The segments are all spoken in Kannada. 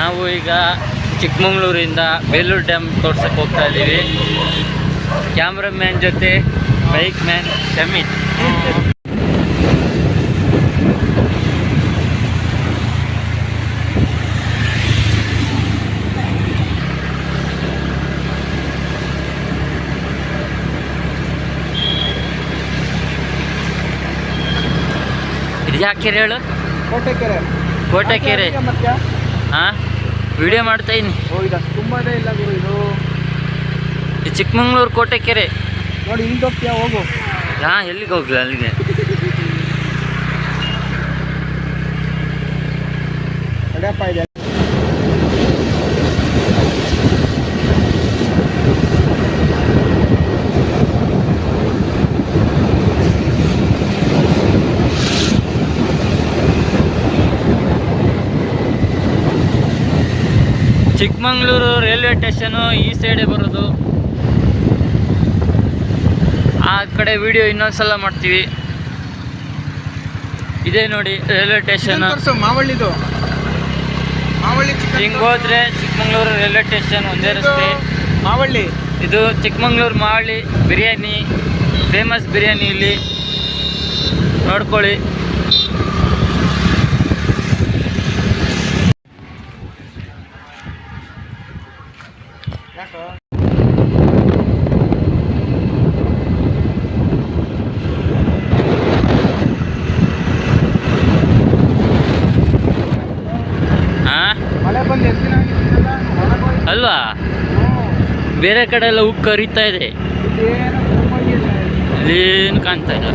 ನಾವು ಈಗ ಚಿಕ್ಕಮಗಳೂರಿಂದ ಬೇಲೂರು ಡ್ಯಾಮ್ ತೋರ್ಸಕ್ಕೆ ಹೋಗ್ತಾ ಇದ್ದೀವಿ. ಕ್ಯಾಮ್ರಾಮ್ಯಾನ್ ಜೊತೆ ಬೈಕ್ ಮ್ಯಾನ್ ಶಮಿತ್. ಇದು ಯಾಕೆ ಕೆರೆ ಹೇಳು? ಕೋಟೆಕೆರೆ. ಹಾಂ, ವಿಡಿಯೋ ಮಾಡ್ತಾ ಇದ್ದೀನಿ. ತುಂಬಾನೇ ಇಲ್ಲ ಗುರು ಇದು. ಚಿಕ್ಕಮಗಳೂರು ಕೋಟೆಕೆರೆ ನೋಡಿ. ಇಲ್ಲಿ ಹೋಗ್ತೀಯಾ? ಹೋಗು. ಹಾಂ, ಎಲ್ಲಿಗೆ ಹೋಗ್ಲಿ? ಅಲ್ಲಿಗೆ ಅಡ್ಯಪ್ಪ ಇದೆ. ಚಿಕ್ಕಮಗಳೂರು ರೈಲ್ವೆ ಸ್ಟೇಷನು ಈ ಸೈಡೇ ಬರೋದು. ಆ ಕಡೆ ವಿಡಿಯೋ ಇನ್ನೊಂದ್ಸಲ ಮಾಡ್ತೀವಿ. ಇದೇ ನೋಡಿ ರೈಲ್ವೆ ಸ್ಟೇಷನ್. ಮಾವಳ್ಳಿದು. ಹಿಂಗೆ ಹೋದ್ರೆ ಚಿಕ್ಕಮಗಳೂರು ರೈಲ್ವೆ ಸ್ಟೇಷನ್ ಒಂದೇ ರಸ್ತೆ. ಮಾವಳ್ಳಿ ಇದು ಚಿಕ್ಕಮಗಳೂರು ಮಾವಳ್ಳಿ ಬಿರಿಯಾನಿ, ಫೇಮಸ್ ಬಿರಿಯಾನಿ ಇಲ್ಲಿ ನೋಡ್ಕೊಳ್ಳಿ. ಅಲ್ವಾ? ಬೇರೆ ಕಡೆ ಎಲ್ಲ ಉಕ್ಕು ಹರಿತಾ ಇದೆ, ಇಲ್ಲೇನು ಕಾಣ್ತಾ ಇಲ್ಲ.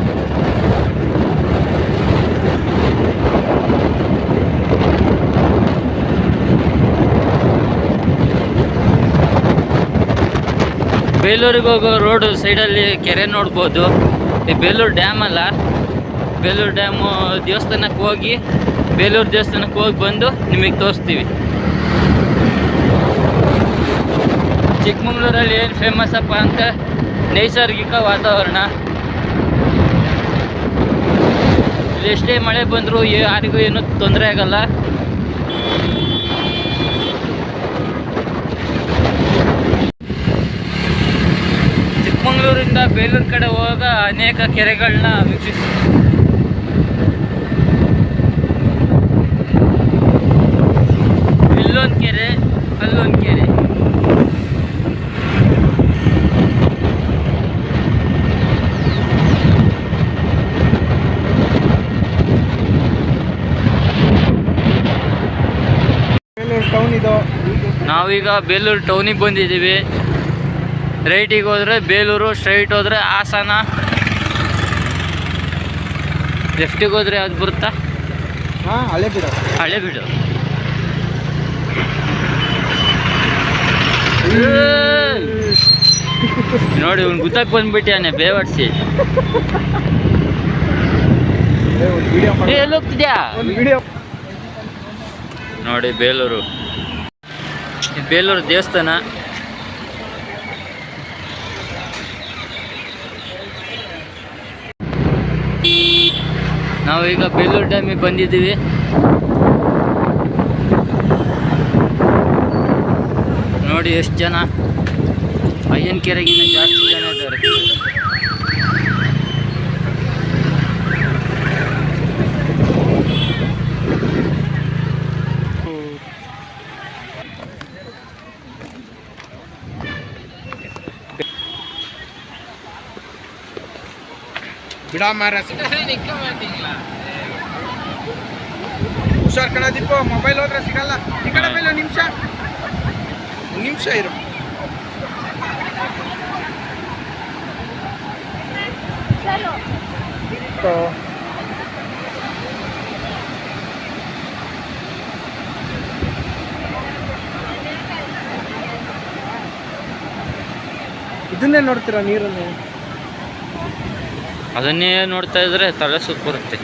ಬೇಲೂರಿಗೆ ಹೋಗೋ ರೋಡು ಸೈಡಲ್ಲಿ ಕೆರೆ ನೋಡ್ಬೋದು. ಈ ಬೇಲೂರು ಡ್ಯಾಮ್ ಅಲ್ಲ, ಬೇಲೂರು ಡ್ಯಾಮು ದೇವಸ್ಥಾನಕ್ಕೆ ಹೋಗಿ, ಬೇಲೂರು ದೇವಸ್ಥಾನಕ್ಕೆ ಹೋಗಿ ಬಂದು ನಿಮಗೆ ತೋರಿಸ್ತೀವಿ. ಚಿಕ್ಕಮಗಳೂರಲ್ಲಿ ಏನು ಫೇಮಸ್ ಅಪ್ಪ ಅಂತ ನೈಸರ್ಗಿಕ ವಾತಾವರಣ. ಇಲ್ಲಿ ಎಷ್ಟೇ ಮಳೆ ಬಂದರೂ ಯಾರಿಗೂ ಏನೂ ತೊಂದರೆ ಆಗಲ್ಲ. ಚಿಕ್ಕಮಗಳೂರಿಂದ ಬೇಲೂರು ಕಡೆ ಹೋಗ ಅನೇಕ ಕೆರೆಗಳನ್ನ ವೀಕ್ಷಿಸಿ. ಇಲ್ಲೊಂದು ಕೆರೆ, ಅಲ್ಲೊಂದು ಕೆರೆ. ನಾವೀಗ ಬೇಲೂರು ಟೌನಿಗೆ ಬಂದಿದ್ದೀವಿ. ರೈಟಿಗೆ ಹೋದರೆ ಬೇಲೂರು, ಸ್ಟ್ರೈಟ್ ಹೋದರೆ ಹಾಸನ, ಲೆಫ್ಟಿಗೆ ಹೋದರೆ ಅದು ಬರುತ್ತಾ? ಹಳೆಬೀಡು. ಹಳೆಬೀಡು. ನೋಡಿ, ಅವ್ನು ಗುತ್ತಕ್ಕೆ ಬಂದ್ಬಿಟ್ಟಿಯಾನೆ ಬೇವರ್ಸಿ. ಎಲ್ಲಿ ಹೋಗ್ತಿದ್ಯಾ? ನೋಡಿ ಬೇಲೂರು, ಬೇಲೂರು ದೇವಸ್ಥಾನ. ನಾವೀಗ ಬೇಲೂರು ಡ್ಯಾಮಿಗೆ ಬಂದಿದ್ದೀವಿ. ನೋಡಿ ಎಷ್ಟು ಜನ, ಅಯ್ಯನ ಕೆರೆಗಿನ್ನ ಜಾಸ್ತಿ ಜನ ಇದ್ದಾರೆ. ಹುಷಾರ್ ಕಣ ದೀಪು, ಮೊಬೈಲ್ ಹೋದ್ರೆ ಸಿಗಲ್ಲ. ಈ ಕಡೆ ಮೇಲೆ ನಿಮಿಷ ಇರು. ಇದನ್ನೇ ನೋಡ್ತೀರಾ ನೀರನ್ನು? ಅದನ್ನೇ ನೋಡ್ತಾ ಇದ್ರೆ ತಲೆ ಸುತ್ತ ಬರುತ್ತೆ.